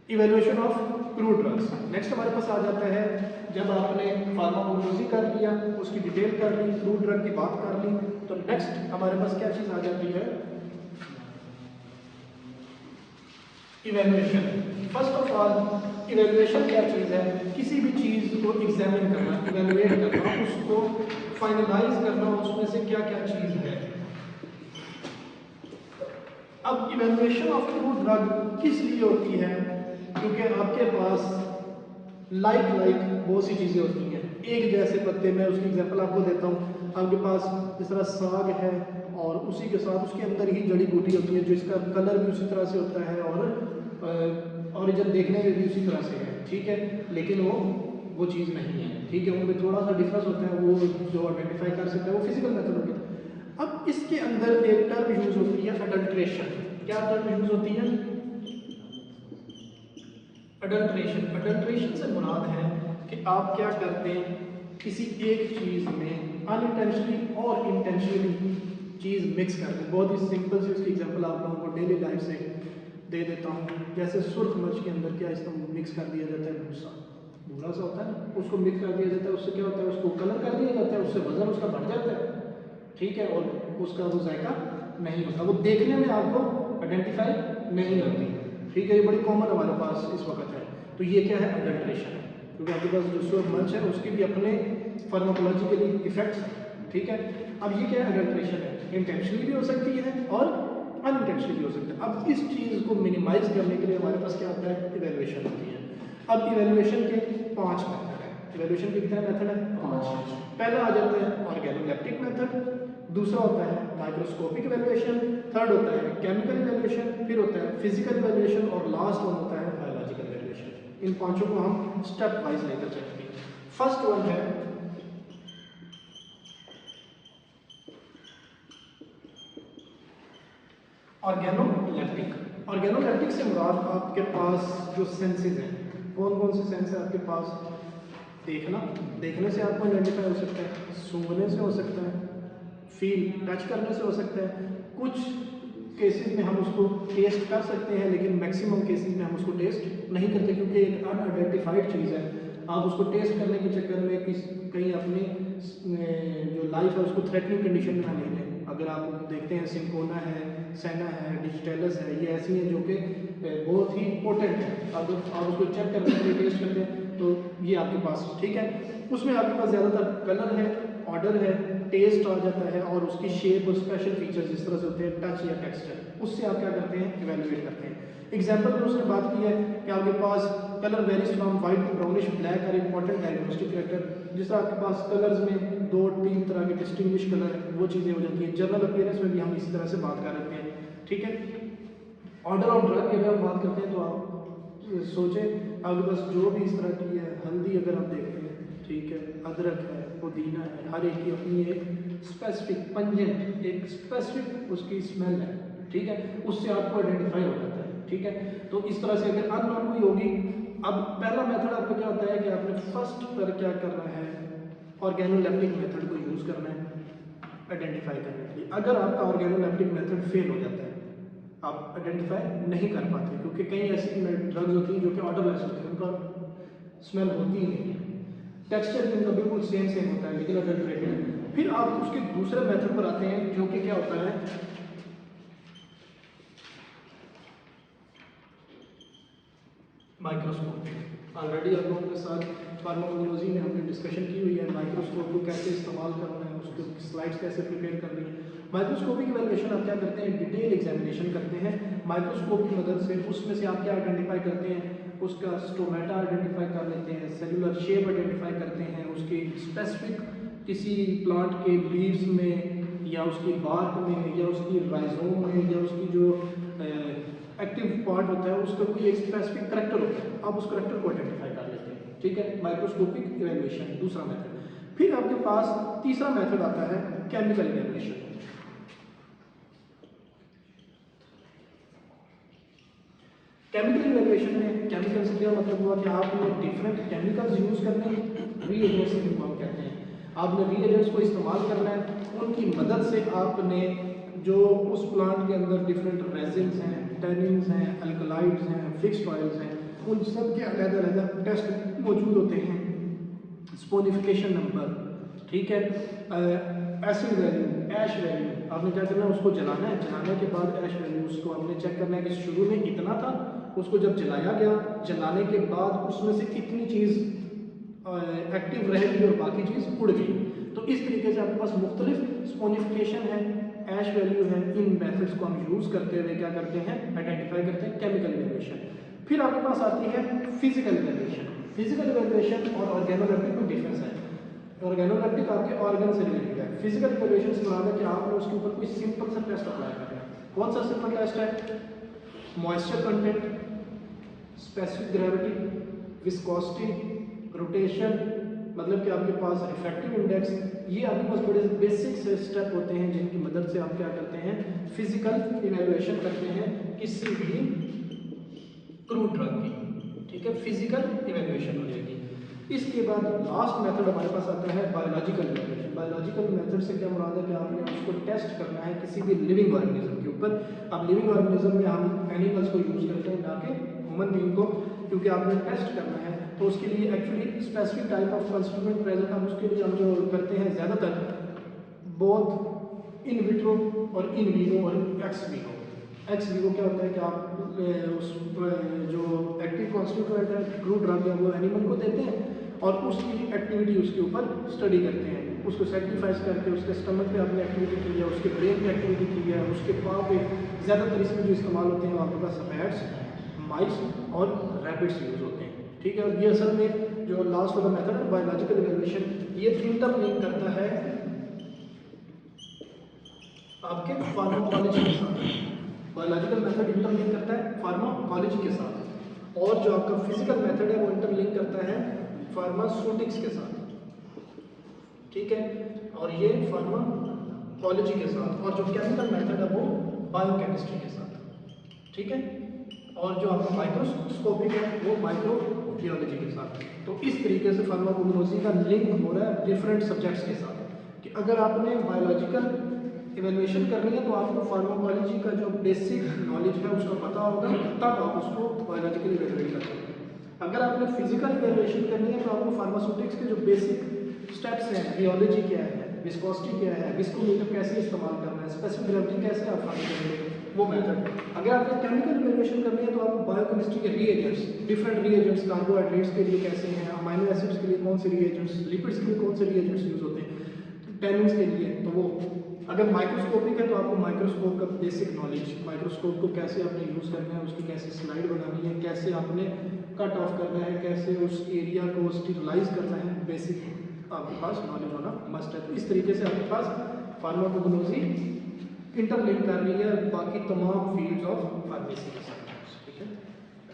Evaluation of crude drugs. Next हमारे पास आ जाता है जब आपने फार्माकोलॉजी कर लिया, उसकी डिटेल कर ली, क्रूड ड्रग की बात कर ली, तो नेक्स्ट हमारे पास क्या चीज़ आ जाती है, evaluation. First of all evaluation क्या चीज़ है, किसी भी चीज़ को एग्जामिन करना, इवेल्युएट करना, उसको फाइनलाइज करना, उसमें से क्या क्या चीज़ है। अब इवेल्युएशन ऑफ क्रूड ड्रग किस लिए होती है, क्योंकि आपके पास लाइक बहुत सी चीज़ें होती हैं, एक जैसे पत्ते। मैं उसकी एग्जांपल आपको देता हूँ। आपके पास जिस तरह साग है और उसी के साथ उसके अंदर ही जड़ी बूटी होती है, जो इसका कलर भी उसी तरह से होता है और ओरिजिन देखने में भी उसी तरह से है, ठीक है, लेकिन वो चीज़ नहीं है, ठीक है, उनमें थोड़ा सा डिफरेंस होता है। वो जो आइडेंटिफाई कर सकता है वो फिजिकल मेथड हो गया। अब इसके अंदर एक टर्म यूज होती है अडल्ट्रेशन। क्या टर्म यूज होती है, अडल्ट्रेशन। अडल्ट्रेशन से मुराद है कि आप क्या करते हैं, किसी एक चीज़ में अनइंटेंशनली और इंटेंशनली चीज़ मिक्स करते हैं। बहुत ही सिंपल सी उसकी एग्जांपल आप लोगों को डेली लाइफ से दे देता हूँ। जैसे सुर्ख मिर्च के अंदर क्या इसको मिक्स कर दिया जाता है, भूसा, भूरा सा होता है ना, उसको मिक्स कर दिया जाता है। उससे क्या होता है, उसको कलर कर दिया जाता है, उससे वजन उसका बढ़ जाता है, ठीक है, और उसका वो जायका नहीं होता, वो देखने में आपको आइडेंटिफाई नहीं होती, ठीक है। ये बड़ी कॉमन हमारे पास इस वक्त है। तो ये क्या है, अडल्ट्रेशन है, क्योंकि आपके पास जो सुर्ख मिर्च है उसके भी अपने फार्माकोलॉजिकली इफेक्ट्स हैं, ठीक है। अब ये क्या है, अडल्ट्रेशन है, इंटेंशनली भी हो सकती है और अनइंटेंशनली भी हो सकता है। अब इस चीज़ को मिनिमाइज करने के लिए हमारे पास क्या होता है, इवेल्युएशन होती है। अब इवेल्युएशन के 5 मेथड है। इवेल्युएशन के कितने मेथड है, 5। पहला आ जाता है ऑर्गेनोलेप्टिक मेथड, दूसरा होता है माइक्रोस्कोपिक इवेल्युएशन, थर्ड होता है केमिकल इवेल्युएशन, फिर होता है फिजिकल इवेल्युएशन और लास्ट वन होता है बायोलॉजिकल इवेल्युएशन। इन पांचों को हम स्टेप वाइज लेकर चलेंगे। फर्स्ट वन है ऑर्गेनोलेप्टिक। ऑर्गेनोलेप्टिक से मुराद आपके पास जो सेंसेस हैं, कौन कौन से सेंस है आपके पास, देखना, देखने से आपको आइडेंटिफाई हो सकता है, सूंघने से हो सकता है, फील टच करने से हो सकता है, कुछ केसेस में हम उसको टेस्ट कर सकते हैं, लेकिन मैक्सिमम केसेस में हम उसको टेस्ट नहीं करते, क्योंकि एक अनआइडेंटिफाइड चीज़ है। आप उसको टेस्ट करने के चक्कर में कहीं अपनी जो लाइफ है उसको थ्रेटनिंग कंडीशन में ना ले लें। अगर आप देखते हैं सिंकोना है, सेना है, डिजिटलस है, ये ऐसी हैं जो कि बहुत ही पोटेंट है। अगर आप उसको चेक करने के लिए टेस्ट करते हैं तो ये आपके पास, ठीक है, उसमें आपके पास ज़्यादातर कलर है, ऑर्डर है, टेस्ट आ जाता है और उसकी शेप और स्पेशल फीचर्स जिस तरह से होते हैं, टच या टेक्सचर, उससे आप क्या करते हैं, इवेल्युएट करते हैं। एग्जाम्पल में उसने बात की है कि आपके पास colour varies from white to brownish black are important diagnostic factor. जिस तरह आपके पास कलर्स में 2-3 तरह के डिस्टिंग्विश कलर है, वो चीज़ें हो जाती हैं। जनरल अपीयरेंस में भी हम इसी तरह से बात कर रहे हैं, ठीक है। ऑर्डर ऑफ ड्रग की अगर हम बात करते हैं तो आप सोचें आपके पास जो भी इस तरह की है, हल्दी अगर आप देखते हैं, ठीक है, अदरक है, पुदीना है, हर एक की अपनी एक स्पेसिफिक पंजेंट, एक स्पेसिफिक उसकी स्मेल है, ठीक है, उससे आपको आइडेंटिफाई हो जाता है, ठीक है। तो इस तरह से अगर अननोन कोई होगी, अब पहला मेथड आपका क्या होता है कि आपने फर्स्ट पर क्या करना है, ऑर्गेनोलेप्टिक मेथड को यूज़ करना है आइडेंटिफाई करने के लिए। अगर आपका ऑर्गेनोलेप्टिक मेथड फेल हो जाता है, आप आइडेंटिफाई नहीं कर पाते, क्योंकि कई ऐसी ड्रग्स होती हैं जो कि ऑर्डरलेस होती हैं, उनका स्मेल होती ही नहीं है, टेक्सचर भी उनका बिल्कुल सेम सेम होता है, लेकिन अडल्ट्रेटेड है। फिर आप उसके दूसरे मेथड पर आते हैं जो कि क्या होता है, माइक्रोस्कोप। ऑलरेडी आप लोगों के साथ फार्माकोलॉजी में हमने डिस्कशन की हुई है, माइक्रोस्कोप को कैसे इस्तेमाल करना है, उसके स्लाइड्स कैसे प्रिपेयर करनी है। माइक्रोस्कोपिक इवैल्यूएशन आप क्या करते हैं, डिटेल एग्जामिनेशन करते हैं माइक्रोस्कोप की मदद से। उसमें से आप क्या आइडेंटिफाई करते हैं, उसका स्टोमेटा आइडेंटिफाई कर लेते हैं, सेलुलर शेप आइडेंटिफाई करते हैं, उसकी स्पेसिफिक किसी प्लांट के लीव्स में या उसकी बार्क में या उसकी राइजोम में या उसकी जो एक्टिव पार्ट होता है उसका कोई एक स्पेसिफिक करैक्टर होता है, आप उस करैक्टर को आइडेंटिफाई कर लेते हैं, ठीक है। माइक्रोस्कोपिक इवैल्यूएशन दूसरा मेथड। फिर आपके पास तीसरा मेथड आता है केमिकल इवैल्यूएशन। केमिकल इवैल्यूएशन में केमिकल से क्या मतलब हुआ कि आपने डिफरेंट केमिकल्स यूज करने, रीएजेंट्स जिनको हम कहते हैं, आपने रीएजेंट्स को इस्तेमाल करना है, उनकी मदद से आपने जो उस प्लांट के अंदर डिफरेंट रेजिन्स हैं, टैनिन्स हैं, अल्कलाइड्स हैं, फिक्स्ड ऑयल्स हैं, उन सब के अलग-अलग टेस्ट मौजूद होते हैं। स्पोनिफिकेशन नंबर, ठीक है, एसिड वैल्यू, ऐश वैल्यू, आपने क्या करना है, उसको जलाना है। जलाने के बाद ऐश वैल्यू उसको आपने चेक करना है कि शुरू में इतना था, उसको जब जलाया गया, जलाने के बाद उसमें से इतनी चीज़ एक्टिव रहेगी और बाकी चीज़ उड़ गई। तो इस तरीके से आपके पास मुख्तलिफ स्पोनिफिकेशन है, ऐश वैल्यू है। इन मेथड्स को हम यूज़ करते हुए क्या करते हैं, आइडेंटिफाई करते हैं केमिकल इवैल्यूएशन। फिर आपके पास आती है फिजिकल इवैल्यूएशन। फिजिकल इवैल्यूएशन और ऑर्गेनोलेप्टिक में डिफरेंस है। ऑर्गेनोलेप्टिक आपके ऑर्गन से रिलेटेड है। फिजिकल इवैल्यूएशन से मुराद है कि आपने उसके ऊपर कोई सिंपल सा टेस्ट अप्लाई करना है। कौन सा सिंपल टेस्ट है? Moisture content, specific gravity, viscosity, rotation, मतलब कि आपके पास रिफ्रैक्टिव इंडेक्स, ये आपके पास बड़े बेसिक से स्टेप होते हैं जिनकी मदद से आप क्या करते हैं, फिजिकल इवैल्यूएशन करते हैं किसी भी क्रूड ड्रग की, ठीक है, फिजिकल इवैल्यूएशन हो जाएगी। इसके बाद लास्ट मेथड हमारे पास आता है बायोलॉजिकल इवैल्यूएशन। बायोलॉजिकल मेथड से क्या मुराद है कि आपने उसको टेस्ट करना है किसी भी लिविंग ऑर्गेनिज्म के ऊपर। अब लिविंग ऑर्गेनिज्म में हम एनिमल्स को यूज़ करते हैं, ना कि ह्यूमन बीइंग को, क्योंकि आपने टेस्ट करना है। तो उसके लिए actually specific type of constituent present, हम उसके लिए हम जो करते हैं ज़्यादातर बोथ इन विट्रो और इन वीवो और एक्स वीवो। एक्स वीवो क्या होता है कि आप उस जो एक्टिव कॉन्स्टिट्यूएंट है, क्रूड ड्रग है, वो एनिमल को देते हैं और उसकी एक्टिविटी उसके ऊपर स्टडी करते हैं। उसको सेक्रीफाइस करके उसके स्टमक पे आपने एक्टिविटी की है, उसके ब्रेन पे एक्टिविटी की है, उसके पाँव पे, ज़्यादातर इसमें जो इस्तेमाल होते हैं आपके पास रैट्स, माइस और रैबिट्स यूज़ होते हैं, ठीक है। और ये असल में जो लास्ट वाला मेथड है बायोलॉजिकल इवैल्यूएशन, ये इंटरलिंक करता है आपके फार्माकोलॉजी के साथ। बायोलॉजिकल मेथड इंटरलिंक करता है फार्माकोलॉजी के साथ, और जो आपका फिजिकल मेथड है वो इंटरलिंक करता है फार्मास्यूटिक्स के साथ, ठीक है, और ये फार्माकोलॉजी के साथ, और जो केमिकल मेथड है वो बायोकेमिस्ट्री के साथ, ठीक है, और जो आपका माइक्रोस्कोपिक है वो माइक्रोबियोलॉजी के साथ। तो इस तरीके से फार्माकोलॉजी का लिंक हो रहा है डिफरेंट सब्जेक्ट्स के साथ, कि अगर आपने बायोलॉजिकल इवैल्यूएशन करनी है तो आपको फार्माकोलॉजी का जो बेसिक नॉलेज है उसका पता होगा, तब आप उसको बायोलॉजिकल इवैल्यूएट कर सकते हैं। अगर आपने फिजिकल इवैल्यूएशन करनी है तो आपको फार्मास्यूटिक्स के जो बेसिक स्टेप्स हैं, रियोलॉजी क्या है, विस्कोसिटी क्या है, विस्कोमीटर कैसे इस्तेमाल करना है, स्पेसिफिक ग्रेविटी कैसे आप फाइंड करेंगे, वो मेथड। अगर आपने केमिकल इवैल्यूएशन करनी है तो आपको बायोकेमिस्ट्री के रिएजेंट्स, डिफरेंट रिएजेंट्स, कार्बोहाइड्रेट्स के लिए कैसे हैं, अमाइनो एसिड्स के लिए कौन से रिएजेंट्स, लिपिड्स के लिए कौन से रिएजेंट्स यूज होते हैं, टैनिन्स के लिए, तो वो। अगर माइक्रोस्कोपिक है तो आपको माइक्रोस्कोप का बेसिक नॉलेज, माइक्रोस्कोप को कैसे आपने यूज़ करना है, उसकी कैसे स्लाइड बनानी है, कैसे आपने कट ऑफ करना है, कैसे उस एरिया को स्टीरिलाइज करना है, बेसिक आपके पास नॉलेज होना मस्ट है। तो इस तरीके से आपके पास फार्माकोलॉजी इंटरलिंक कर रही है बाकी तमाम फील्ड्स ऑफ फार्मेसी के साथ, ठीक है।